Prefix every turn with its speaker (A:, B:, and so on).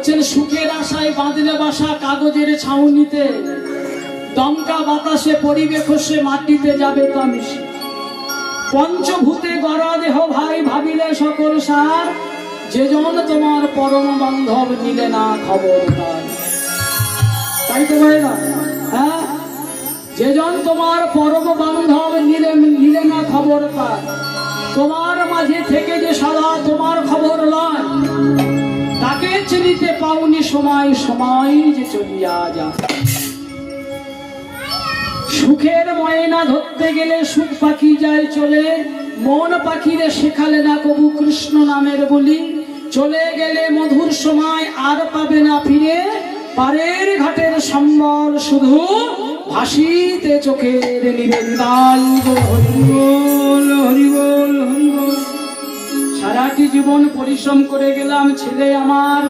A: বলছেন সুখের আশায় বাঁধলে বাসা কাগজের ছাউনিতে, দমকা বাতাসে পরিবে খসে মাটিতে যাবে তো মিশে। পঞ্চভূতে গড়া দেহ ভাই ভাবিলে সকল সার, যেজন তোমার পরম বান্ধব নিলে না খবর তার। তাই তো ভাইরা, হ্যাঁ, যেজন তোমার পরম বান্ধব নিলে না খবর তার, তোমার মাঝে থেকে যে সারা তোমার খবর লয়, তাকে চিনিতে পাওনি সময়, সময় যে চলিয়া যায়। সুখের ময়না ধরতে গেলে সুখ পাখি যায় চলে, মন পাখিরে শেখালে না কবু কৃষ্ণ নামের বলি। চলে গেলে মধুর সময় আর পাবে না ফিরে, পারের ঘাটের সম্বল শুধু ভাসিতে চোখের নিবেদিতাল। হরিবোল হরিবোল হরিবোল। সারাটি জীবন পরিশ্রম করে গেলাম, ছেলে আমার